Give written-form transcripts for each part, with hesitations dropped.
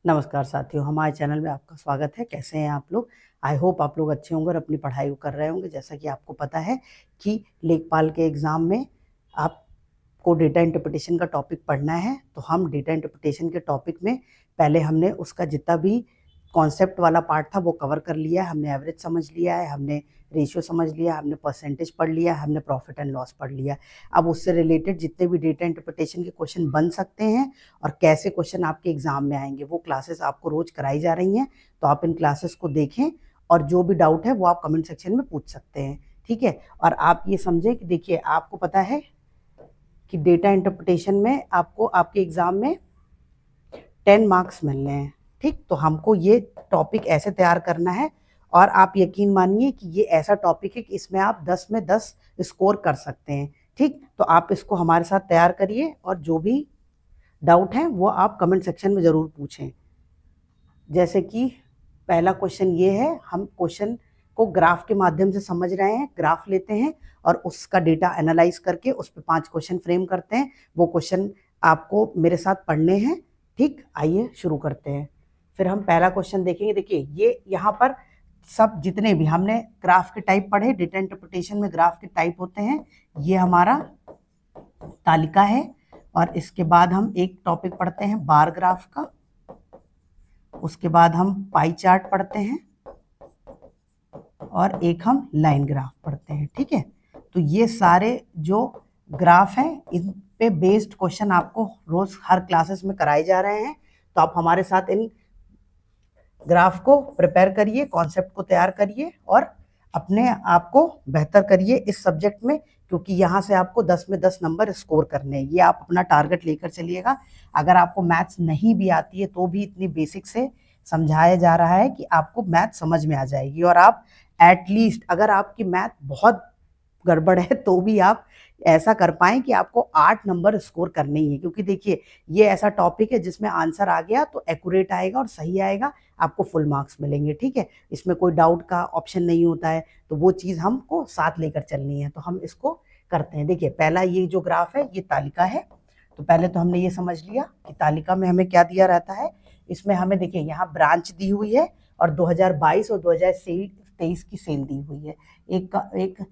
नमस्कार साथियों, हमारे चैनल में आपका स्वागत है। कैसे हैं आप लोग? आई होप आप लोग अच्छे होंगे और अपनी पढ़ाई को कर रहे होंगे। जैसा कि आपको पता है कि लेखपाल के एग्ज़ाम में आपको डेटा इंटरप्रिटेशन का टॉपिक पढ़ना है, तो हम डेटा इंटरप्रिटेशन के टॉपिक में पहले हमने उसका जितना भी कॉन्सेप्ट वाला पार्ट था वो कवर कर लिया है। हमने एवरेज समझ लिया है, हमने रेशियो समझ लिया, हमने परसेंटेज पढ़ लिया, हमने प्रॉफिट एंड लॉस पढ़ लिया। अब उससे रिलेटेड जितने भी डेटा इंटरप्रिटेशन के क्वेश्चन बन सकते हैं और कैसे क्वेश्चन आपके एग्जाम में आएंगे वो क्लासेस आपको रोज कराई जा रही हैं। तो आप इन क्लासेस को देखें और जो भी डाउट है वो आप कमेंट सेक्शन में पूछ सकते हैं, ठीक है। और आप ये समझें कि देखिए, आपको पता है कि डेटा इंटरप्रिटेशन में आपको आपके एग्जाम में 10 मार्क्स मिलने हैं, ठीक। तो हमको ये टॉपिक ऐसे तैयार करना है और आप यकीन मानिए कि ये ऐसा टॉपिक है कि इसमें आप 10 में 10 स्कोर कर सकते हैं, ठीक। तो आप इसको हमारे साथ तैयार करिए और जो भी डाउट है वो आप कमेंट सेक्शन में ज़रूर पूछें। जैसे कि पहला क्वेश्चन ये है, हम क्वेश्चन को ग्राफ के माध्यम से समझ रहे हैं। ग्राफ लेते हैं और उसका डेटा एनालाइज करके उस पर 5 क्वेश्चन फ्रेम करते हैं। वो क्वेश्चन आपको मेरे साथ पढ़ने हैं, ठीक। आइए शुरू करते हैं। फिर हम पहला क्वेश्चन देखेंगे। देखिए, ये यहाँ पर सब जितने भी हमने ग्राफ के टाइप पढ़े, डेटा इंटरप्रिटेशन में ग्राफ के टाइप होते हैं। ये हमारा तालिका है और इसके बाद हम एक टॉपिक पढ़ते हैं बार ग्राफ का। उसके बाद हम पाई चार्ट पढ़ते हैं और एक हम लाइन ग्राफ पढ़ते हैं, ठीक है। तो ये सारे जो ग्राफ हैं इन पे बेस्ड क्वेश्चन आपको रोज हर क्लासेस में कराए जा रहे हैं। तो आप हमारे साथ इन ग्राफ को प्रिपेयर करिए, कॉन्सेप्ट को तैयार करिए और अपने आप को बेहतर करिए इस सब्जेक्ट में, क्योंकि यहाँ से आपको 10 में 10 नंबर स्कोर करने हैं। ये आप अपना टारगेट लेकर चलिएगा। अगर आपको मैथ्स नहीं भी आती है तो भी इतनी बेसिक से समझाया जा रहा है कि आपको मैथ समझ में आ जाएगी और आप एटलीस्ट, अगर आपकी मैथ बहुत गड़बड़ है तो भी आप ऐसा कर पाएं कि आपको 8 नंबर स्कोर करने ही है। क्योंकि देखिए, ये ऐसा टॉपिक है जिसमें आंसर आ गया तो एक्यूरेट आएगा और सही आएगा, आपको फुल मार्क्स मिलेंगे, ठीक है। इसमें कोई डाउट का ऑप्शन नहीं होता है, तो वो चीज़ हमको साथ लेकर चलनी है। तो हम इसको करते हैं। देखिए, पहला ये जो ग्राफ है ये तालिका है। तो पहले तो हमने ये समझ लिया कि तालिका में हमें क्या दिया रहता है। इसमें हमें देखिए यहाँ ब्रांच दी हुई है और 2022 और 2023 की सेल दी हुई है। एक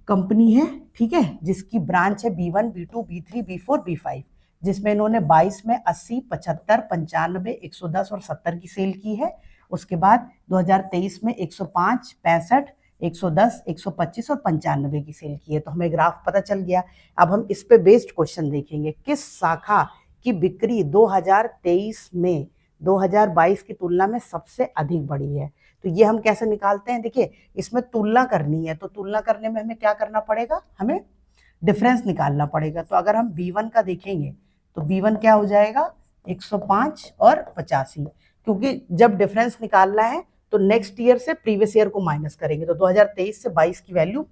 कंपनी है, ठीक है, जिसकी ब्रांच है B1, B2, B3, B4, B5, जिसमें इन्होंने 22 में 80, 75, 95, 110 और 70 की सेल की है। उसके बाद 2023 में 105, 65, 110, 125 और 95 की सेल की है। तो हमें ग्राफ पता चल गया। अब हम इस पे बेस्ड क्वेश्चन देखेंगे। किस शाखा की बिक्री 2023 में 2022 की तुलना में सबसे अधिक बढ़ी है? तो ये हम कैसे निकालते हैं? देखिए, इसमें तुलना करनी है, तो तुलना करने में हमें क्या करना पड़ेगा? हमें डिफरेंस निकालना पड़ेगा। तो अगर हम B1 का देखेंगे तो B1 क्या हो जाएगा? 105 और 85, क्योंकि जब डिफरेंस निकालना है तो नेक्स्ट ईयर से प्रीवियस ईयर को माइनस करेंगे। तो 2023 से 22 की वैल्यू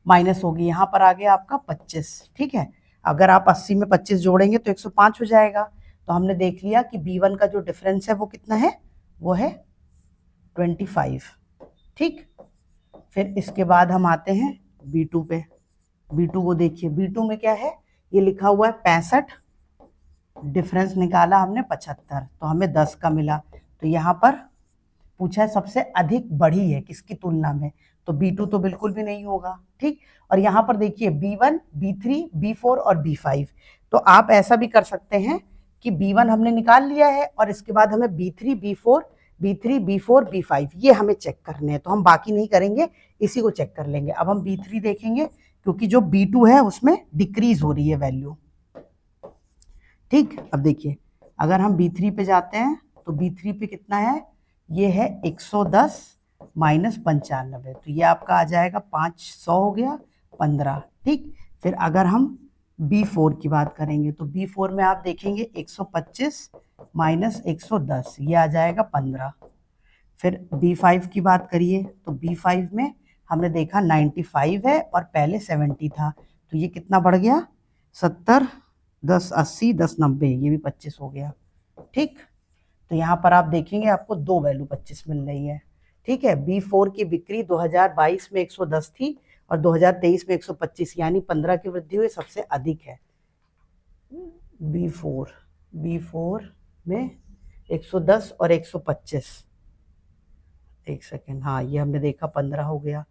माइनस होगी। यहाँ पर आ गया आपका 25, ठीक है। अगर आप 80 में 25 जोड़ेंगे तो 105 हो जाएगा। तो हमने देख लिया कि B1 का जो डिफरेंस है वो कितना है? वो है 25, ठीक। फिर इसके बाद हम आते हैं B2 पे। B2 को देखिए, B2 में क्या है? ये लिखा हुआ है 65, डिफरेंस निकाला हमने 75, तो हमें 10 का मिला। तो यहाँ पर पूछा है सबसे अधिक बढ़ी है किसकी तुलना में, तो B2 तो बिल्कुल भी नहीं होगा, ठीक। और यहाँ पर देखिए B1, B3, B4 और B5। तो आप ऐसा भी कर सकते हैं कि B1 हमने निकाल लिया है और इसके बाद हमें B3, B4, B3, B4, B5 ये हमें चेक करने हैं। तो हम बाकी नहीं करेंगे, इसी को चेक कर लेंगे। अब हम B3 देखेंगे, क्योंकि जो B2 है उसमें डिक्रीज हो रही है वैल्यू, ठीक। अब देखिए, अगर हम B3 पे जाते हैं तो B3 पे कितना है? ये है 110 माइनस 95, तो ये आपका आ जाएगा 500 हो गया 15, ठीक। फिर अगर हम B4 की बात करेंगे तो B4 में आप देखेंगे 125 माइनस 110, ये आ जाएगा 15। फिर B5 की बात करिए तो B5 में हमने देखा 95 है और पहले 70 था, तो ये कितना बढ़ गया? 70, 10 80, 10 90, ये भी 25 हो गया, ठीक। तो यहाँ पर आप देखेंगे आपको दो वैल्यू 25 मिल रही है, ठीक है। B4 की बिक्री 2022 में 110 थी और 2023 में 125, यानी 15 की वृद्धि हुई, सबसे अधिक है B4। में 110 और 125, एक सेकेंड, हाँ ये हमने देखा 15 हो गया।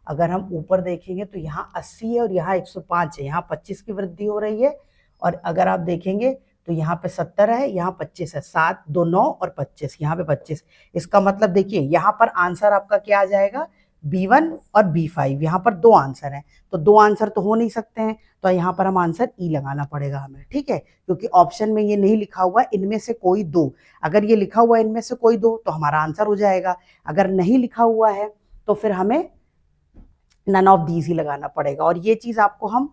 अगर हम ऊपर देखेंगे तो यहाँ 80 है और यहाँ 105 है, यहाँ 25 की वृद्धि हो रही है। और अगर आप देखेंगे तो यहाँ पे 70 है, यहाँ 25 है, 7 2 9 और 25, यहाँ पे 25। इसका मतलब देखिए यहाँ पर आंसर आपका क्या आ जाएगा, B1 और B5। यहाँ पर दो आंसर हैं, तो दो आंसर तो हो नहीं सकते हैं, तो यहाँ पर हम आंसर ई लगाना पड़ेगा हमें, ठीक है, क्योंकि ऑप्शन में ये नहीं लिखा हुआ इनमें से कोई दो। अगर ये लिखा हुआ इनमें से कोई दो तो हमारा आंसर हो जाएगा, अगर नहीं लिखा हुआ है तो फिर हमें नन ऑफ दीज ही लगाना पड़ेगा। और ये चीज आपको हम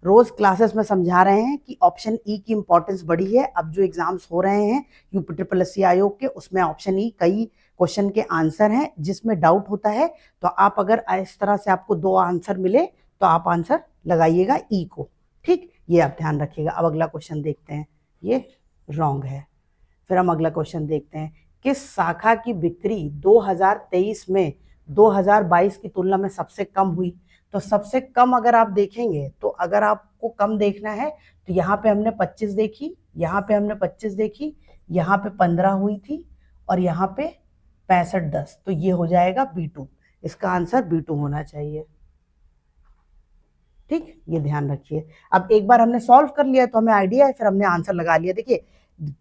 रोज क्लासेस में समझा रहे हैं कि ऑप्शन ई की इंपॉर्टेंस बढ़ी है। अब जो एग्जाम्स हो रहे हैं यूपीट्रिपलएससी आयोग के, उसमें ऑप्शन ई कई क्वेश्चन के आंसर हैं जिसमें डाउट होता है, तो आप अगर इस तरह से आपको दो आंसर मिले तो आप आंसर लगाइएगा ई को, ठीक, ये आप ध्यान रखिएगा। अब अगला क्वेश्चन देखते हैं, ये रॉन्ग है। फिर हम अगला क्वेश्चन देखते हैं, किस शाखा की बिक्री 2023 में 2022 की तुलना में सबसे कम हुई। तो सबसे कम अगर आप देखेंगे, तो अगर आपको कम देखना है तो यहाँ पे हमने 25 देखी, यहाँ पे हमने 25 देखी, यहाँ पे 15 हुई थी और यहाँ पे 65 10, तो ये हो जाएगा B2। इसका आंसर B2 होना चाहिए, ठीक, ये ध्यान रखिए। अब एक बार हमने सॉल्व कर लिया तो हमें आइडिया है, फिर हमने आंसर लगा लिया। देखिए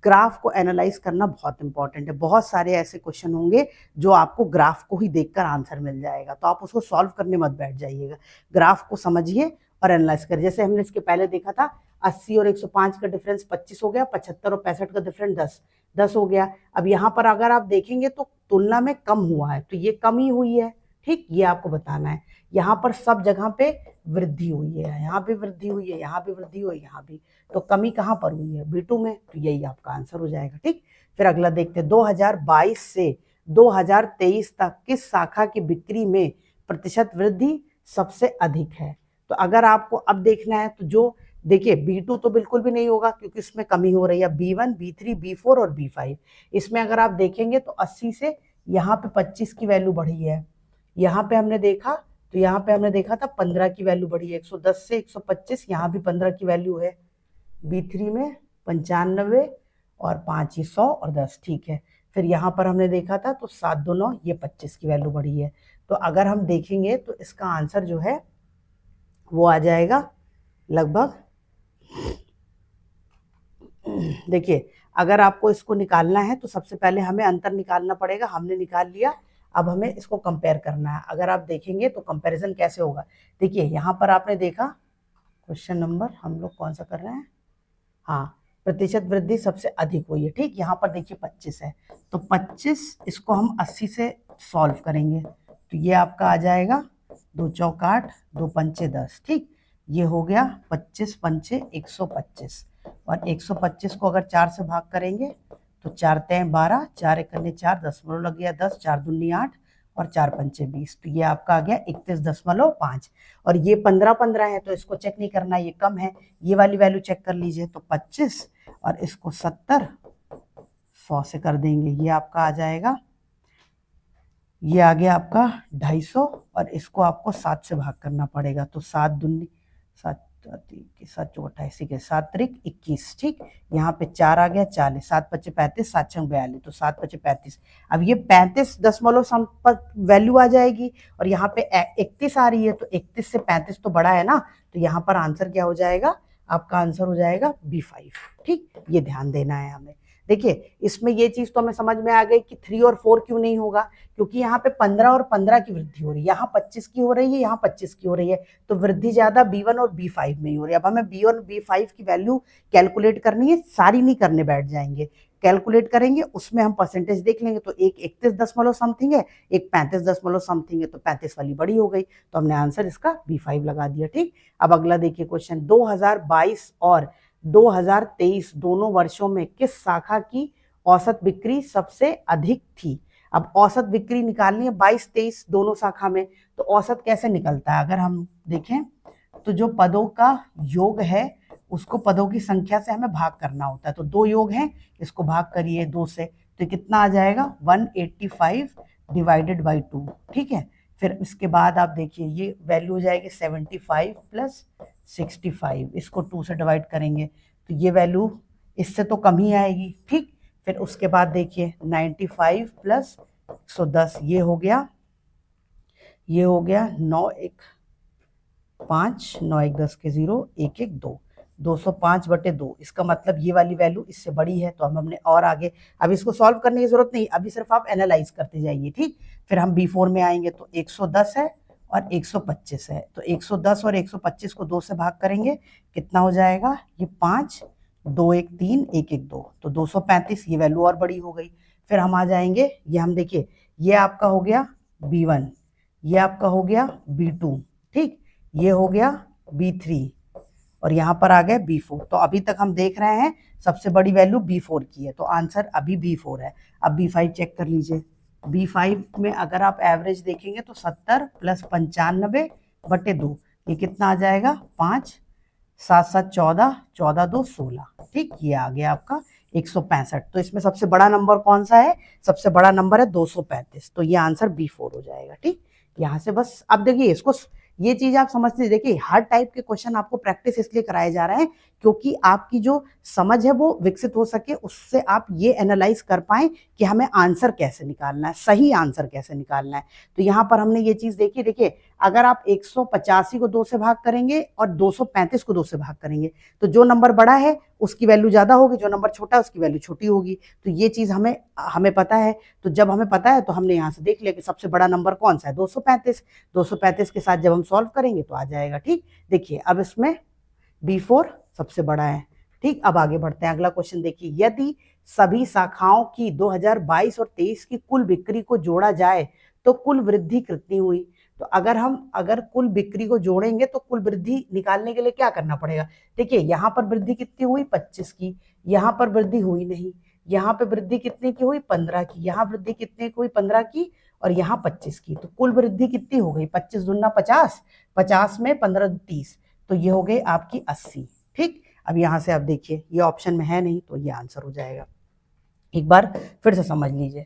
ग्राफ को एनालाइज करना बहुत इंपॉर्टेंट है, बहुत सारे ऐसे क्वेश्चन होंगे जो आपको ग्राफ को ही देखकर आंसर मिल जाएगा, तो आप उसको सॉल्व करने मत बैठ जाइएगा, ग्राफ को समझिए और एनालाइज करिए। जैसे हमने इसके पहले देखा था 80 और 105 का डिफरेंस 25 हो गया, 75 और 65 का डिफरेंस 10 हो गया। अब यहाँ पर अगर आप देखेंगे तो तुलना में कम हुआ है, तो ये कम ही हुई है, ठीक, ये आपको बताना है। यहाँ पर सब जगह पे वृद्धि हुई है, यहाँ भी वृद्धि हुई है, यहाँ भी वृद्धि हुई है, यहाँ भी, तो कमी कहाँ पर हुई है, B2 में, तो यही आपका आंसर हो जाएगा, ठीक। फिर अगला देखते हैं, 2022 से 2023 तक किस शाखा की बिक्री में प्रतिशत वृद्धि सबसे अधिक है। तो अगर आपको अब देखना है तो जो देखिए B2 तो बिल्कुल भी नहीं होगा क्योंकि इसमें कमी हो रही है, B1 B3 B4 और B5। इसमें अगर आप देखेंगे तो 80 से यहाँ पे 25 की वैल्यू बढ़ी है, यहाँ पे हमने देखा तो यहाँ पे हमने देखा था 15 की वैल्यू बढ़ी है, 110 से 125, यहाँ भी 15 की वैल्यू है। B3 में 95 और 5 100 और 10, ठीक है। फिर यहाँ पर हमने देखा था तो 7 2 9, ये 25 की वैल्यू बढ़ी है। तो अगर हम देखेंगे तो इसका आंसर जो है वो आ जाएगा लगभग, देखिए अगर आपको इसको निकालना है तो सबसे पहले हमें अंतर निकालना पड़ेगा, हमने निकाल लिया। अब हमें इसको कंपेयर करना है। अगर आप देखेंगे तो कंपैरिजन कैसे होगा, देखिए यहाँ पर आपने देखा क्वेश्चन नंबर हम लोग कौन सा कर रहे हैं, हाँ, प्रतिशत वृद्धि सबसे अधिक हुई है, ठीक। यहाँ पर देखिए 25 है, तो 25 इसको हम 80 से सॉल्व करेंगे तो ये आपका आ जाएगा 2 चौक 8 2 पंचे 10, ठीक, ये हो गया 25 पंचे 125, और 125 को अगर 4 से भाग करेंगे तो 4 तें 12, 4 एकन्ने 4, 10 लग गया 10, 4 दूनी 8 और 4 पंचे 20, तो ये आपका आ गया 31.5। और ये 15 15 है तो इसको चेक नहीं करना, ये कम है, ये वाली वैल्यू चेक कर लीजिए, तो 25 और इसको 70 100 से कर देंगे, ये आपका आ जाएगा, ये आ गया आपका 250, और इसको आपको 7 से भाग करना पड़ेगा, तो 7 दूनी 7 7 चौक 28 के 7 त्रिक 21, ठीक, यहाँ पे 4 आ गया 40, 7 पच्चे 35, 7 छंग 42, तो 7 पच्चे 35। अब ये 35 वैल्यू आ जाएगी और यहाँ पे 31 आ रही है, तो 31 से 35 तो बड़ा है ना, तो यहाँ पर आंसर क्या हो जाएगा, आपका आंसर हो जाएगा B5, ठीक, ये ध्यान देना है हमें। देखिए इसमें ये चीज तो हमें समझ में आ गई कि 3 और 4 क्यों नहीं होगा, क्योंकि यहाँ पे 15 और 15 की वृद्धि हो रही है, यहाँ 25 की हो रही है, यहाँ 25 की हो रही है, तो वृद्धि ज्यादा B1 और B5 में ही हो रही है। अब हमें B1 और B5 की वैल्यू कैलकुलेट करनी है, सारी नहीं करने बैठ जाएंगे, कैलकुलेट करेंगे, उसमें हम परसेंटेज देख लेंगे, तो एक 31 दशमलव समथिंग है, एक 35 दशमलव समथिंग है, तो 35 वाली बड़ी हो गई, तो हमने आंसर इसका B5 लगा दिया, ठीक। अब अगला देखिए क्वेश्चन, 2022 और 2023 दोनों वर्षों में किस शाखा की औसत बिक्री सबसे अधिक थी। अब औसत बिक्री निकालनी है 22-23 दोनों शाखा में, तो औसत कैसे निकलता है, अगर हम देखें तो जो पदों का योग है उसको पदों की संख्या से हमें भाग करना होता है, तो 2 योग हैं, इसको भाग करिए 2 से, तो कितना आ जाएगा 185 डिवाइडेड बाई 2, ठीक है। फिर इसके बाद आप देखिए ये वैल्यू हो जाएगी 75 प्लस 65, इसको 2 से डिवाइड करेंगे तो ये वैल्यू इससे तो कम ही आएगी, ठीक। फिर उसके बाद देखिए 95 प्लस 110 ये हो गया 9 1 5 9 1 10 के 0 1 1 2 205/2। इसका मतलब ये वाली वैल्यू इससे बड़ी है, तो हमने और आगे अब इसको सॉल्व करने की जरूरत नहीं, अभी सिर्फ आप एनालाइज करते जाइए। ठीक, फिर हम B4 में आएंगे तो 110 है और 125 है, तो 110 और 125 को 2 से भाग करेंगे, कितना हो जाएगा, ये 5 2 1 3 1 1 2, तो 235, ये वैल्यू और बड़ी हो गई। फिर हम आ जाएंगे, ये हम देखिए ये आपका हो गया B1, ये आपका हो गया B2, ठीक, ये हो गया B3 और यहाँ पर आ गया B4। तो अभी तक हम देख रहे हैं सबसे बड़ी वैल्यू B4 की है, तो आंसर अभी B4 है। अब B5 चेक कर लीजिए। B5 में अगर आप एवरेज देखेंगे तो 70 प्लस 95/2, ये कितना आ जाएगा, 5 7 7 14 14 2 16, ठीक, ये आ गया आपका 165। तो इसमें सबसे बड़ा नंबर कौन सा है, सबसे बड़ा नंबर है 235, तो ये आंसर B4 हो जाएगा। ठीक, यहाँ से बस अब देखिए इसको, ये चीज आप समझते, देखिए हर टाइप के क्वेश्चन आपको प्रैक्टिस इसलिए कराए जा रहे हैं क्योंकि आपकी जो समझ है वो विकसित हो सके, उससे आप ये एनालाइज कर पाए कि हमें आंसर कैसे निकालना है, सही आंसर कैसे निकालना है। तो यहाँ पर हमने ये चीज देखी, देखिए अगर आप 185 को 2 से भाग करेंगे और 235 को 2 से भाग करेंगे तो जो नंबर बड़ा है उसकी वैल्यू ज्यादा होगी, जो नंबर छोटा है उसकी वैल्यू छोटी होगी। तो ये चीज हमें हमें पता है, तो जब हमें पता है तो हमने यहाँ से देख लिया कि सबसे बड़ा नंबर कौन सा है, 235। 235 के साथ जब हम सॉल्व करेंगे तो आ जाएगा। ठीक, देखिए अब इसमें B4 सबसे बड़ा है। ठीक, अब आगे बढ़ते हैं, अगला क्वेश्चन देखिए, यदि सभी शाखाओं की 2022 और 23 की कुल बिक्री को जोड़ा जाए तो कुल वृद्धि कितनी हुई। तो अगर कुल बिक्री को जोड़ेंगे तो कुल वृद्धि निकालने के लिए क्या करना पड़ेगा। देखिए यहाँ पर वृद्धि कितनी हुई, 25 की, यहाँ पर वृद्धि हुई नहीं, यहाँ पे वृद्धि कितने की हुई, 15 की, यहाँ वृद्धि कितने की हुई, 15 की, और यहाँ 25 की, तो कुल वृद्धि कितनी हो गई, 25 दूना 50, 50 में 15 30, तो ये हो गई आपकी 80। ठीक, अब यहाँ से आप देखिए ये ऑप्शन में है नहीं, तो ये आंसर हो जाएगा। एक बार फिर से समझ लीजिए,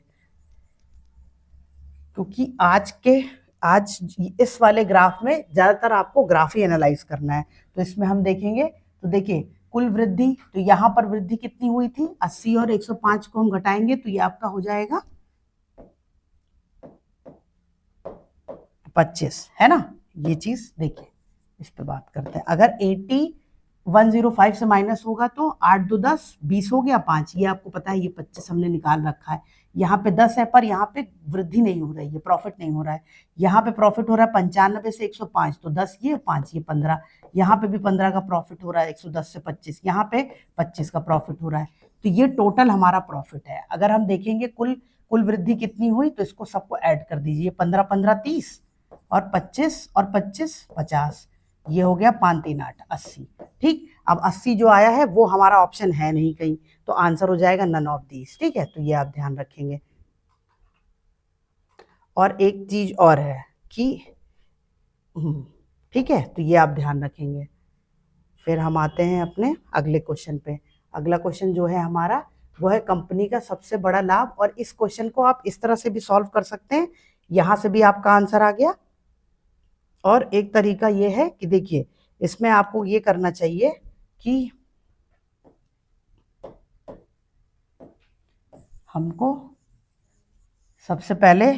क्योंकि आज इस वाले ग्राफ में ज्यादातर आपको ग्राफ ही एनालाइज करना है, तो इसमें हम देखेंगे, तो देखिए कुल वृद्धि, तो यहाँ पर वृद्धि कितनी हुई थी, 80 और 105 को हम घटाएंगे तो ये आपका हो जाएगा 25, है ना। ये चीज देखिए, इस पे बात करते हैं, अगर 105 से माइनस होगा तो 8 2 10 20 हो गया, 5, ये आपको पता है, ये 25 हमने निकाल रखा है। यहाँ पे 10 है पर यहाँ पे वृद्धि नहीं हो रही है, प्रॉफिट नहीं हो रहा है। यहाँ पे प्रॉफिट हो रहा है 95 से 105, तो 10 ये 5 ये 15, यहाँ पे भी 15 का प्रॉफिट हो रहा है, 110 से 25, यहाँ पे 25 का प्रॉफिट हो रहा है। तो ये टोटल हमारा प्रॉफिट है। अगर हम देखेंगे कुल वृद्धि कितनी हुई, तो इसको सबको ऐड कर दीजिए, 15 15 30 और 25 और 25 50, ये हो गया 5 3 8 80। ठीक, अब 80 जो आया है वो हमारा ऑप्शन है नहीं कहीं, तो आंसर हो जाएगा नन ऑफ दीज। ठीक है, तो ये आप ध्यान रखेंगे। और एक चीज और है कि ठीक है, तो ये आप ध्यान रखेंगे। फिर हम आते हैं अपने अगले क्वेश्चन पे। अगला क्वेश्चन जो है हमारा वो है कंपनी का सबसे बड़ा लाभ, और इस क्वेश्चन को आप इस तरह से भी सॉल्व कर सकते हैं, यहां से भी आपका आंसर आ गया। और एक तरीका ये है कि देखिए इसमें आपको ये करना चाहिए कि हमको सबसे पहले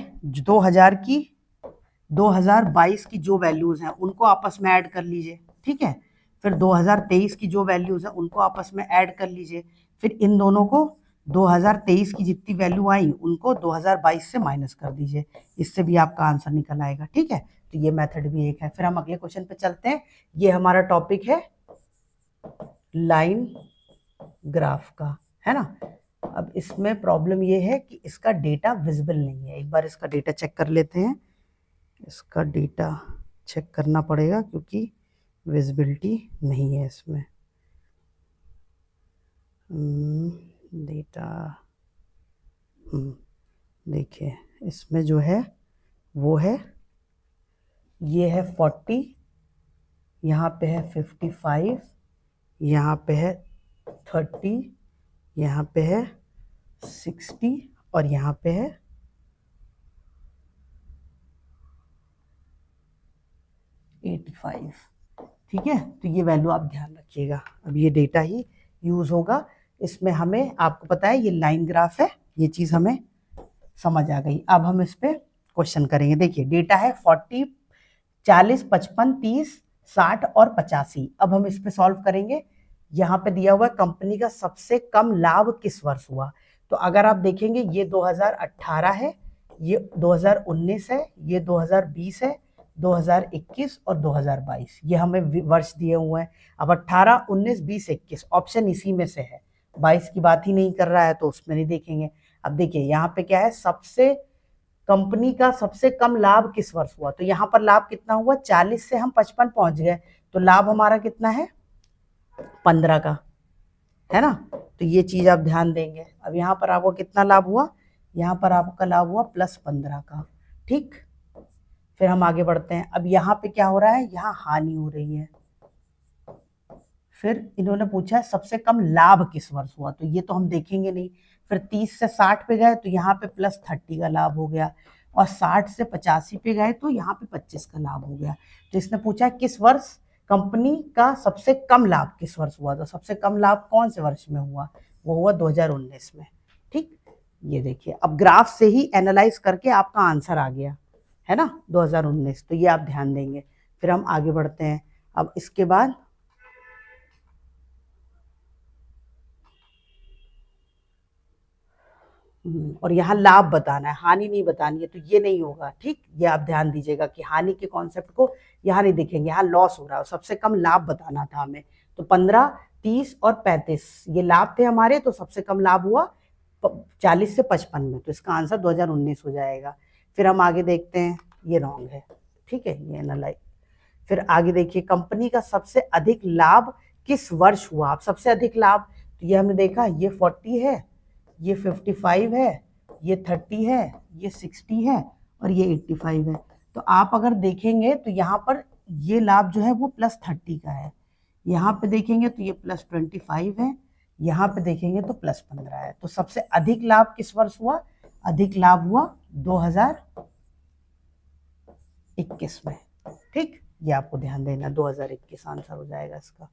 2022 की जो वैल्यूज हैं उनको आपस में ऐड कर लीजिए। ठीक है, फिर 2023 की जो वैल्यूज हैं उनको आपस में ऐड कर लीजिए, फिर इन दोनों को 2023 की जितनी वैल्यू आई उनको 2022 से माइनस कर दीजिए, इससे भी आपका आंसर निकल आएगा। ठीक है, तो ये मेथड भी एक है। फिर हम अगले क्वेश्चन पे चलते हैं। ये हमारा टॉपिक है लाइन ग्राफ का, है ना। अब इसमें प्रॉब्लम ये है कि इसका डेटा विजिबल नहीं है। एक बार इसका डेटा चेक कर लेते हैं। इसका डेटा चेक करना पड़ेगा क्योंकि विजिबिलिटी नहीं है इसमें। डेटा देखिए इसमें जो है वो है, ये है 40, यहाँ पे है 55, यहाँ पे है 30, यहाँ पे है 60 और यहाँ पे है 85। ठीक है, तो ये वैल्यू आप ध्यान रखिएगा। अब ये डेटा ही यूज होगा इसमें हमें, आपको पता है ये लाइन ग्राफ है, ये चीज़ हमें समझ आ गई। अब हम इस पे क्वेश्चन करेंगे। देखिए डेटा है 40, 40, 55, 30, 60 और 85। अब हम इस पे सॉल्व करेंगे। यहाँ पे दिया हुआ है कंपनी का सबसे कम लाभ किस वर्ष हुआ। तो अगर आप देखेंगे ये 2018 है, ये 2019 है, ये 2020 है, 2021 और 2022, ये हमें वर्ष दिए हुए हैं। अब 18, 19, 20, 21 ऑप्शन इसी में से है, 22 की बात ही नहीं कर रहा है तो उसमें नहीं देखेंगे। अब देखिए यहाँ पे क्या है, सबसे कंपनी का सबसे कम लाभ किस वर्ष हुआ। तो यहाँ पर लाभ कितना हुआ, 40 से हम 55 पहुंच गए, तो लाभ हमारा कितना है, 15 का, है ना। तो ये चीज आप ध्यान देंगे। अब यहाँ पर आपको कितना लाभ हुआ, यहाँ पर आपका लाभ हुआ +15 का, ठीक। फिर हम आगे बढ़ते हैं। अब यहाँ पे क्या हो रहा है, यहाँ हानि हो रही है। फिर इन्होंने पूछा है सबसे कम लाभ किस वर्ष हुआ, तो ये तो हम देखेंगे नहीं। फिर 30 से 60 पे गए तो यहाँ पे +30 का लाभ हो गया, और 60 से 85 पे गए तो यहाँ पे 25 का लाभ हो गया। तो इसने पूछा किस वर्ष कंपनी का सबसे कम लाभ किस वर्ष हुआ, तो सबसे कम लाभ कौन से वर्ष में हुआ, वो हुआ 2019 में, ठीक। ये देखिए अब ग्राफ से ही एनालाइज करके आपका आंसर आ गया, है ना, 2019। तो ये आप ध्यान देंगे। फिर हम आगे बढ़ते हैं। अब इसके बाद और यहाँ लाभ बताना है, हानि नहीं बतानी है, तो ये नहीं होगा, ठीक। ये आप ध्यान दीजिएगा कि हानि के कॉन्सेप्ट को यहाँ नहीं देखेंगे, यहाँ लॉस हो रहा है, सबसे कम लाभ बताना था हमें। तो 15, 30 और 35 ये लाभ थे हमारे, तो सबसे कम लाभ हुआ 40 से 55 में, तो इसका आंसर 2019 हो जाएगा। फिर हम आगे देखते हैं, ये रॉन्ग है, ठीक है, ये एनालाइज। फिर आगे देखिए कंपनी का सबसे अधिक लाभ किस वर्ष हुआ। आप सबसे अधिक लाभ, तो ये हमने देखा, ये 40 है, ये 55 है, ये 30 है, ये 60 है और ये 85 है। तो आप अगर देखेंगे तो यहाँ पर ये लाभ जो है वो +30 का है, यहाँ पे देखेंगे तो ये +25 है, यहाँ पे देखेंगे तो +15 है। तो सबसे अधिक लाभ किस वर्ष हुआ, अधिक लाभ हुआ 2021 में, ठीक। ये आपको ध्यान देना, 2021 आंसर हो जाएगा इसका।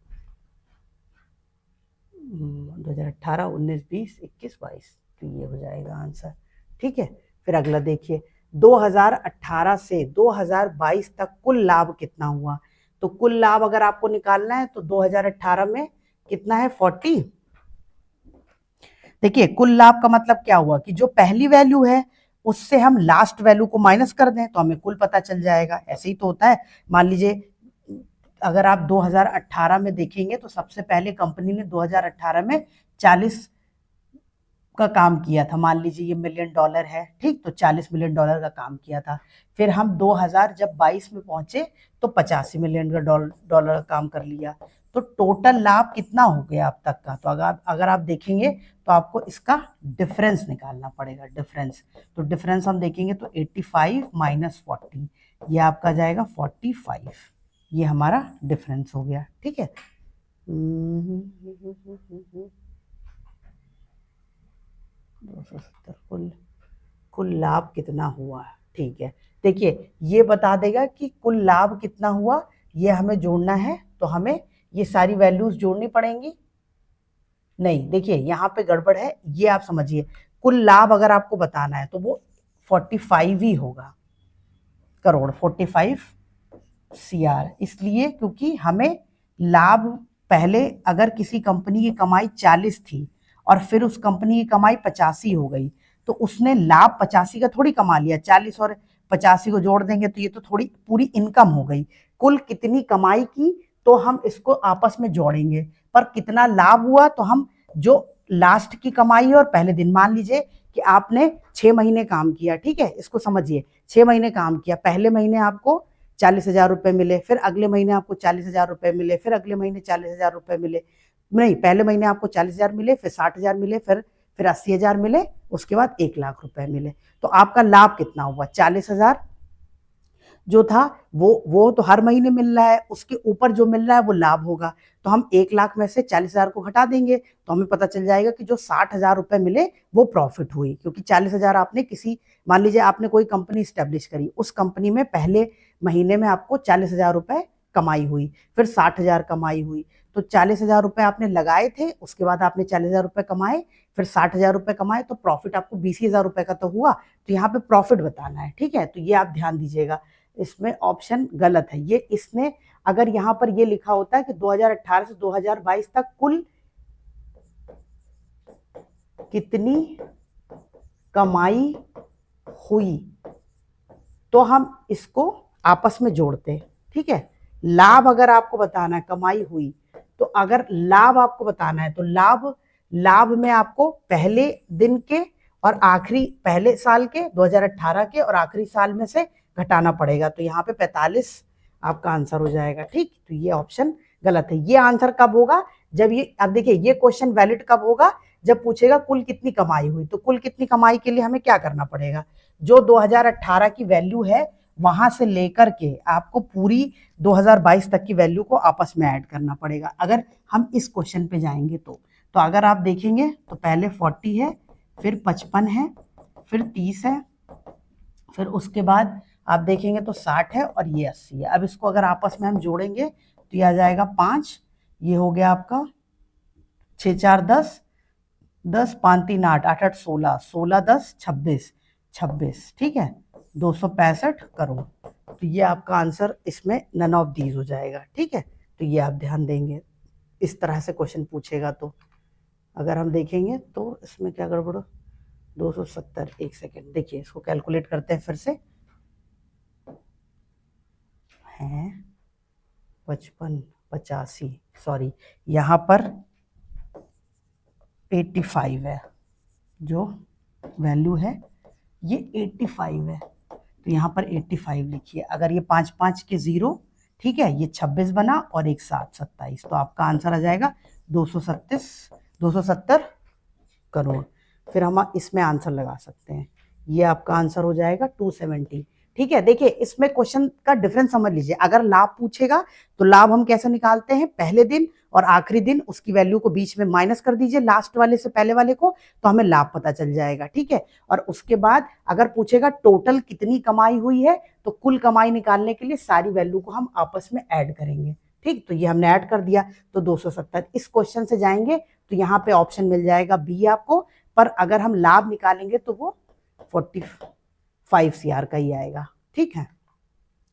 2018, 19, 20, 21, 22, तो ये हो जाएगा आंसर, ठीक है। फिर अगला देखिए 2018 से 2022 तक कुल लाभ कितना हुआ। तो कुल लाभ अगर आपको निकालना है तो 2018 में कितना है, 40। देखिए कुल लाभ का मतलब क्या हुआ कि जो पहली वैल्यू है उससे हम लास्ट वैल्यू को माइनस कर दें तो हमें कुल पता चल जाएगा। ऐसे ही तो होता है। मान लीजिए अगर आप 2018 में देखेंगे तो सबसे पहले कंपनी ने 2018 में 40 का काम किया था। मान लीजिए ये $1 मिलियन है, ठीक। तो $40 मिलियन का काम किया था। फिर हम 2022 में पहुंचे तो $85 मिलियन का काम कर लिया। तो टोटल लाभ कितना हो गया अब तक का। तो अगर आप देखेंगे तो आपको इसका डिफरेंस निकालना पड़ेगा, डिफरेंस। तो डिफरेंस हम देखेंगे तो 85 - 40, ये आपका जाएगा 45। ये हमारा डिफरेंस हो गया, ठीक है। 270 कुल लाभ कितना हुआ, ठीक है। देखिए ये बता देगा कि कुल लाभ कितना हुआ, ये हमें जोड़ना है। तो हमें ये सारी वैल्यूज जोड़नी पड़ेंगी। नहीं, देखिए यहाँ पे गड़बड़ है, ये आप समझिए। कुल लाभ अगर आपको बताना है तो वो 45 ही होगा, करोड़, 45 CR। इसलिए क्योंकि हमें लाभ, पहले अगर किसी कंपनी की कमाई 40 थी और फिर उस कंपनी की कमाई 85 हो गई तो उसने लाभ 85 का थोड़ी कमा लिया, 40 और 85 को जोड़ देंगे तो ये तो थोड़ी पूरी इनकम हो गई। कुल कितनी कमाई की तो हम इसको आपस में जोड़ेंगे, पर कितना लाभ हुआ तो हम जो लास्ट की कमाई और पहले दिन, मान लीजिए कि आपने 6 महीने काम किया, ठीक है, इसको समझिए। 6 महीने काम किया, पहले महीने आपको 40,000 रुपए मिले, फिर अगले महीने आपको 40,000 रुपए मिले, फिर अगले महीने 40,000 रुपए मिले। नहीं, पहले महीने आपको 40,000 मिले, फिर 60,000 मिले, फिर 80,000 मिले, उसके बाद 1,00,000 रुपए मिले। तो आपका लाभ कितना हुआ, 40,000 जो था वो तो हर महीने मिल रहा है, उसके ऊपर जो मिल रहा है वो लाभ होगा। तो हम 1,00,000 में से 40,000 को घटा देंगे तो हमें पता चल जाएगा कि जो 60,000 रुपए मिले वो प्रॉफिट हुई। क्योंकि 40,000 आपने किसी, मान लीजिए आपने कोई कंपनी स्टैब्लिश करी, उस कंपनी में पहले महीने में आपको 40,000 रुपए कमाई हुई, फिर 60,000 कमाई हुई, तो 40,000 रुपए आपने लगाए थे, उसके बाद आपने 40,000 रुपए कमाए, फिर 60,000 रुपए कमाए, तो प्रॉफिट आपको 20,000 रुपए का तो हुआ। तो यहाँ पे प्रॉफिट बताना है, ठीक है। तो ये आप ध्यान दीजिएगा, इसमें ऑप्शन गलत है। ये इसने अगर यहाँ पर ये लिखा होता है कि 2018 से 2022 तक कुल कितनी कमाई हुई, तो हम इसको आपस में जोड़ते हैं, ठीक है। लाभ अगर आपको बताना है, कमाई हुई, तो अगर लाभ आपको बताना है तो लाभ में आपको पहले दिन के और आखिरी पहले साल के 2018 के और आखिरी साल में से घटाना पड़ेगा। तो यहाँ पे 45 आपका आंसर हो जाएगा, ठीक। तो ये ऑप्शन गलत है। ये आंसर कब होगा, जब ये, अब देखिए ये क्वेश्चन वैलिड कब होगा, जब पूछेगा कुल कितनी कमाई हुई। तो कुल कितनी कमाई के लिए हमें क्या करना पड़ेगा, जो 2018 की वैल्यू है वहां से लेकर के आपको पूरी 2022 तक की वैल्यू को आपस में ऐड करना पड़ेगा, अगर हम इस क्वेश्चन पे जाएंगे तो अगर आप देखेंगे तो पहले 40 है, फिर 55 है, फिर 30 है, फिर उसके बाद आप देखेंगे तो 60 है और ये 80 है। अब इसको अगर आपस में हम जोड़ेंगे तो ये आ जाएगा 5, ये हो गया आपका 6 4 10, 10 5 3 8, 8 8 16, 16 10 26, 26, ठीक है, 265 करोड़। तो ये आपका आंसर इसमें नन ऑफ दीज हो जाएगा, ठीक है। तो ये आप ध्यान देंगे, इस तरह से क्वेश्चन पूछेगा तो अगर हम देखेंगे तो इसमें क्या गड़बड़, 270, एक सेकेंड, देखिए इसको कैलकुलेट करते हैं फिर से, है 55 85, सॉरी यहाँ पर 85 है, जो वैल्यू है ये 85 है, तो यहाँ पर 85 लिखिए। अगर ये 5 5 के 0, ठीक है, ये 26 बना और एक 7 27, तो आपका आंसर आ जाएगा 270 करोड़। फिर हम इसमें आंसर लगा सकते हैं, ये आपका आंसर हो जाएगा 270, ठीक है। देखिए इसमें क्वेश्चन का डिफरेंस समझ लीजिए, अगर लाभ पूछेगा तो लाभ हम कैसे निकालते हैं, पहले दिन और आखिरी दिन उसकी वैल्यू को बीच में माइनस कर दीजिए लास्ट वाले से पहले वाले को, तो हमें लाभ पता चल जाएगा, ठीक है। और उसके बाद अगर पूछेगा टोटल कितनी कमाई हुई है, तो कुल कमाई निकालने के लिए सारी वैल्यू को हम आपस में ऐड करेंगे, ठीक। तो ये हमने ऐड कर दिया, तो 270। इस क्वेश्चन से जाएंगे तो यहाँ पे ऑप्शन मिल जाएगा बी आपको, पर अगर हम लाभ निकालेंगे तो वो 45 CR का ही आएगा, ठीक है।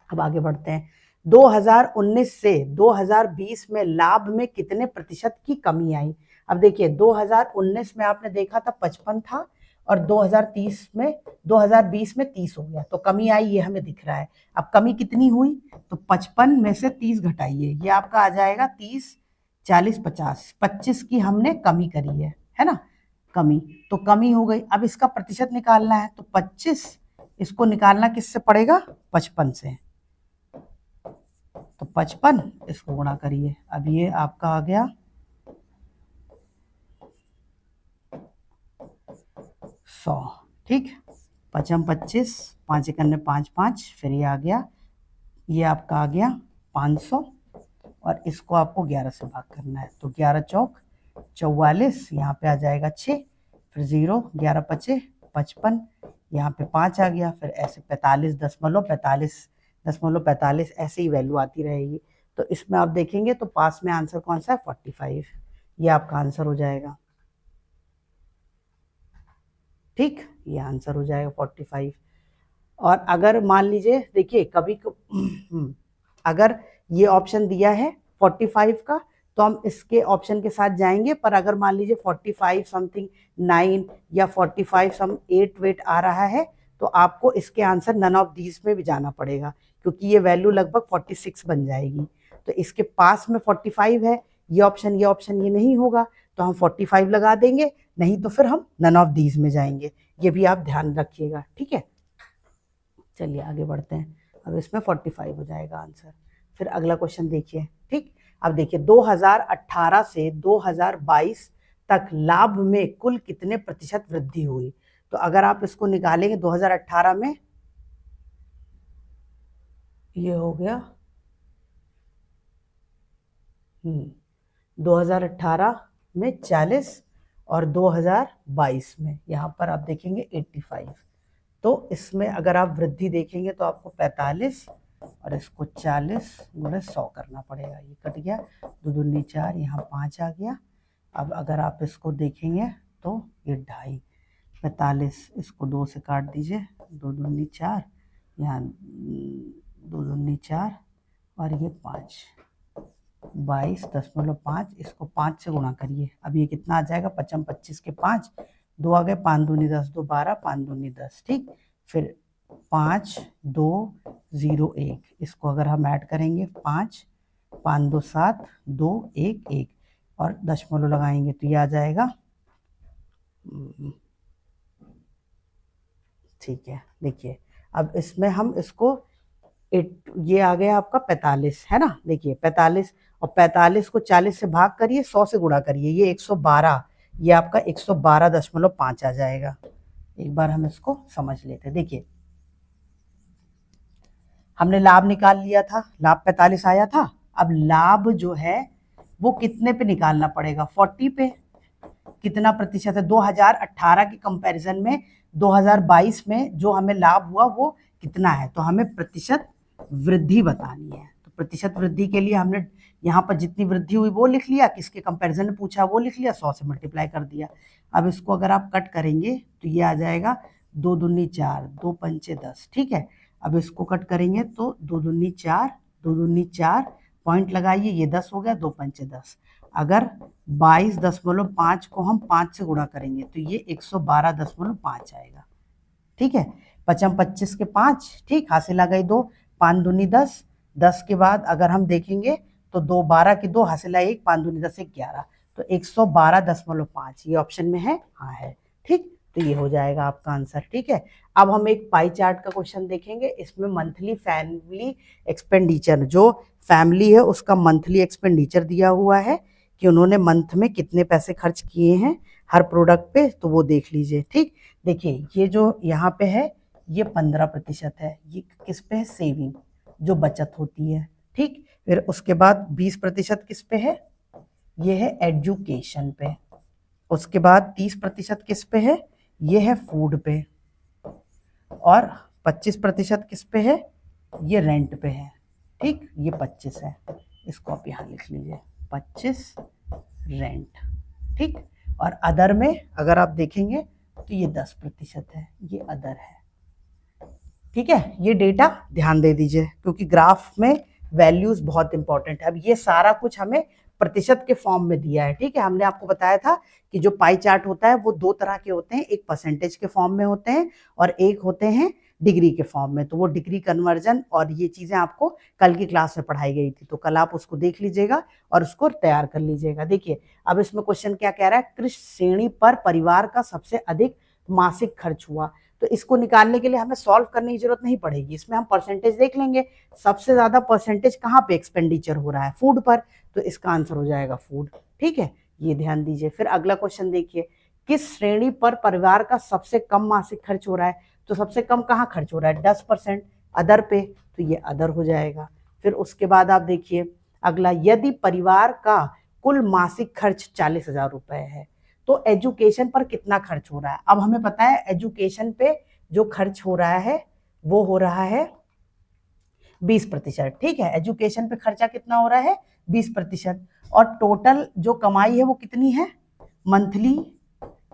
अब आगे बढ़ते हैं, 2019 से 2020 में लाभ में कितने प्रतिशत की कमी आई। अब देखिए 2019 में आपने देखा था 55 था और 2020 में 30 हो गया, तो कमी आई, ये हमें दिख रहा है। अब कमी कितनी हुई, तो 55 में से 30 घटाइए, ये आपका आ जाएगा 30 40 50, 25 की हमने कमी करी है ना, कमी, तो कमी हो गई। अब इसका प्रतिशत निकालना है, तो 25, इसको निकालना किससे पड़ेगा, 55 से, तो 55 इसको गुणा करिए। अब ये आपका आ गया 100, ठीक, 55 25, 5 1 5 5, फिर ये आ गया, ये आपका आ गया 500, और इसको आपको 11 से भाग करना है, तो 11 चौक 44, यहाँ पे आ जाएगा 6, फिर 0, 11 5 55, यहाँ पे 5 आ गया, फिर ऐसे 45.45 ऐसे ही वैल्यू आती रहेगी। तो इसमें आप देखेंगे तो पास में आंसर कौन सा है, 45, ये आपका आंसर हो जाएगा, ठीक, ये आंसर हो जाएगा 45। और अगर मान लीजिए, देखिए कभी अगर ये ऑप्शन दिया है 45 का, तो हम इसके ऑप्शन के साथ जाएंगे, पर अगर मान लीजिए 45 समथिंग 9 या 45 सम 8 वेट आ रहा है, तो आपको इसके आंसर नन ऑफ दीज में भी जाना पड़ेगा, क्योंकि ये वैल्यू लगभग 46 बन जाएगी। तो इसके पास में 45 है, ये ऑप्शन ये नहीं होगा, तो हम 45 लगा देंगे, नहीं तो फिर हम नन ऑफ दीज में जाएंगे, ये भी आप ध्यान रखिएगा, ठीक है। चलिए आगे बढ़ते हैं, अब इसमें 45 हो जाएगा आंसर। फिर अगला क्वेश्चन देखिए, ठीक। अब देखिए 2018 से 2022 तक लाभ में कुल कितने प्रतिशत वृद्धि हुई। तो अगर आप इसको निकालेंगे 2018 में, ये हो गया 2018 में 40 और 2022 में यहाँ पर आप देखेंगे 85, तो इसमें अगर आप वृद्धि देखेंगे तो आपको 45 और इसको 40 गुणे 100 करना पड़ेगा। ये कट गया, 2 दूनी 4, यहाँ 5 आ गया। अब अगर आप इसको देखेंगे तो ये 2.5, 45, इसको 2 से काट दीजिए, 2 दूनी 4, यहाँ 2 दूनी 4 और ये 5, 22.5, इसको 5 से गुणा करिए। अब ये कितना आ जाएगा, 55 25 के 5, 2 आ गए, 5 दूनी 10, 2 12, 5 दूनी 10, ठीक। फिर 5 2 0 1, इसको अगर हम ऐड करेंगे 5 5 2 7, 2 1 1 और दशमलव लगाएंगे तो ये आ जाएगा। ठीक है, देखिए अब इसमें हम इसको ये आ गया आपका 45, है ना। देखिए 45 और 45 को 40 से भाग करिए, 100 से गुणा करिए, ये 112, ये आपका 112.5 आ जाएगा। एक बार हम इसको समझ लेते हैं। देखिए हमने लाभ निकाल लिया था, लाभ 45 आया था। अब लाभ जो है वो कितने पे निकालना पड़ेगा, 40 पे। कितना प्रतिशत है, 2018 के कंपैरिजन में 2022 में जो हमें लाभ हुआ वो कितना है, तो हमें प्रतिशत वृद्धि बतानी है। तो प्रतिशत वृद्धि के लिए हमने यहाँ पर जितनी वृद्धि हुई वो लिख लिया, किसके कंपैरिजन में पूछा वो लिख लिया, 100 से मल्टीप्लाई कर दिया। अब इसको अगर आप कट करेंगे तो ये आ जाएगा 2 दूनी 4, 2 पंचे 10, ठीक है। अब इसको कट करेंगे तो 2 दूनी 4, 2 दूनी 4, पॉइंट लगाइए, ये 10 हो गया, 2 पंचे 10। अगर 22.5 को हम 5 से गुणा करेंगे तो ये 112.5 आएगा, ठीक है। 55 25 के 5, ठीक, हासिल आ गई 2, 5 दूनी 10, 10 के बाद अगर हम देखेंगे तो 2 12 के 2, हासिल आ 1, 5 दूनी 10 11, तो 112.5 ये ऑप्शन में है, हाँ है, ठीक। तो ये हो जाएगा आपका आंसर, ठीक है। अब हम एक पाई चार्ट का क्वेश्चन देखेंगे। इसमें मंथली फैमिली एक्सपेंडिचर, जो फैमिली है उसका मंथली एक्सपेंडिचर दिया हुआ है कि उन्होंने मंथ में कितने पैसे खर्च किए हैं हर प्रोडक्ट पे, तो वो देख लीजिए, ठीक। देखिए ये जो यहाँ पे है ये 15% है, ये किस पे है, सेविंग, जो बचत होती है, ठीक। फिर उसके बाद 20% किस पे है, ये है एजुकेशन पे। उसके बाद 30% किस पे है, ये है फूड पे। और 25% किस पे है, ये रेंट पे है, ठीक। ये 25 है, इसको आप यहाँ लिख लीजिए, 25 रेंट, ठीक। और अदर में अगर आप देखेंगे तो ये 10% है, ये अदर है, ठीक है। ये डेटा ध्यान दे दीजिए क्योंकि ग्राफ में वैल्यूज बहुत इंपॉर्टेंट है। अब ये सारा कुछ हमें प्रतिशत के फॉर्म में दिया है, ठीक है। हमने आपको बताया था कि जो पाई चार्ट होता है वो 2 तरह के होते हैं, एक परसेंटेज के फॉर्म में होते हैं और एक होते हैं डिग्री के फॉर्म में। तो वो डिग्री कन्वर्जन और ये चीजें आपको कल की क्लास में पढ़ाई गई थी, तो कल आप उसको देख लीजिएगा और उसको तैयार कर लीजिएगा। देखिए अब इसमें क्वेश्चन क्या कह रहा है, कृषि श्रेणी पर परिवार का सबसे अधिक मासिक खर्च हुआ। तो इसको निकालने के लिए हमें सॉल्व करने की जरूरत नहीं पड़ेगी, इसमें हम परसेंटेज देख लेंगे। सबसे ज्यादा परसेंटेज कहाँ पे एक्सपेंडिचर हो रहा है, फूड पर, तो इसका आंसर हो जाएगा फूड, ठीक है। ये ध्यान दीजिए। फिर अगला क्वेश्चन देखिए, किस श्रेणी पर परिवार का सबसे कम मासिक खर्च हो रहा है, तो सबसे कम कहाँ खर्च हो रहा है, 10% अदर पे, तो ये अदर हो जाएगा। फिर उसके बाद आप देखिए अगला, यदि परिवार का कुल मासिक खर्च 40,000 रुपए है तो एजुकेशन पर कितना खर्च हो रहा है। अब हमें पता है एजुकेशन पे जो खर्च हो रहा है वो हो रहा है 20%, ठीक है। एजुकेशन पे खर्चा कितना हो रहा है, 20%। और टोटल जो कमाई है वो कितनी है मंथली,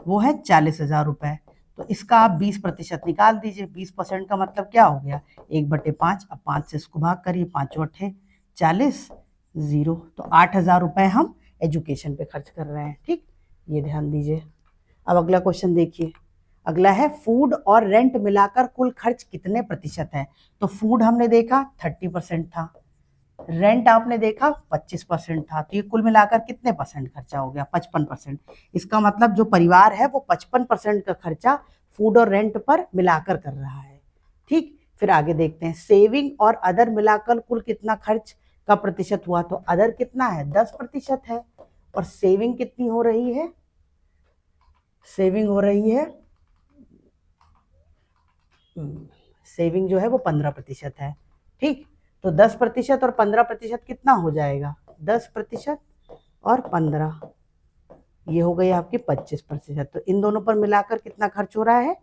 वो है 40,000 रुपए। तो इसका आप 20% निकाल दीजिए। 20% का मतलब क्या हो गया, 1/5। अब 5 से इसको भाग करिए, 5 8 40, 0, तो 8,000 रुपए हम एजुकेशन पे खर्च कर रहे हैं, ठीक। ये ध्यान दीजिए। अब अगला क्वेश्चन देखिए, अगला है फूड और रेंट मिलाकर कुल खर्च कितने प्रतिशत है। तो फूड हमने देखा 30% था, रेंट आपने देखा 25% था, तो ये कुल मिलाकर कितने परसेंट खर्चा हो गया, 55%। इसका मतलब जो परिवार है वो 55% का खर्चा फूड और रेंट पर मिलाकर कर रहा है, ठीक। फिर आगे देखते हैं, सेविंग और अदर मिलाकर कुल कितना खर्च का प्रतिशत हुआ। तो अदर कितना है, 10% है, और सेविंग कितनी हो रही है, सेविंग हो रही है, सेविंग जो है वो 15% है, ठीक। तो 10% और 15% कितना हो जाएगा, 10% और 15, ये हो गई आपकी 25%। तो इन दोनों पर मिलाकर कितना खर्च हो रहा है,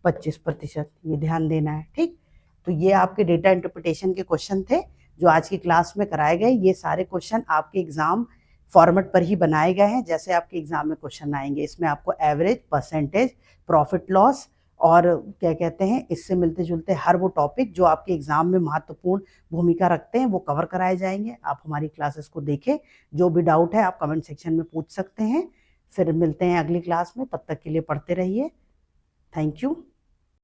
25%, ये ध्यान देना है, ठीक। तो ये आपके डेटा इंटरप्रिटेशन के क्वेश्चन थे जो आज की क्लास में कराए गए। ये सारे क्वेश्चन आपके एग्जाम फॉर्मेट पर ही बनाए गए हैं, जैसे आपके एग्जाम में क्वेश्चन आएंगे। इसमें आपको एवरेज, परसेंटेज, प्रॉफिट लॉस और क्या कहते हैं इससे मिलते जुलते हर वो टॉपिक जो आपके एग्जाम में महत्वपूर्ण भूमिका रखते हैं वो कवर कराए जाएंगे। आप हमारी क्लासेस को देखें, जो भी डाउट है आप कमेंट सेक्शन में पूछ सकते हैं। फिर मिलते हैं अगली क्लास में, तब तक के लिए पढ़ते रहिए। Thank you.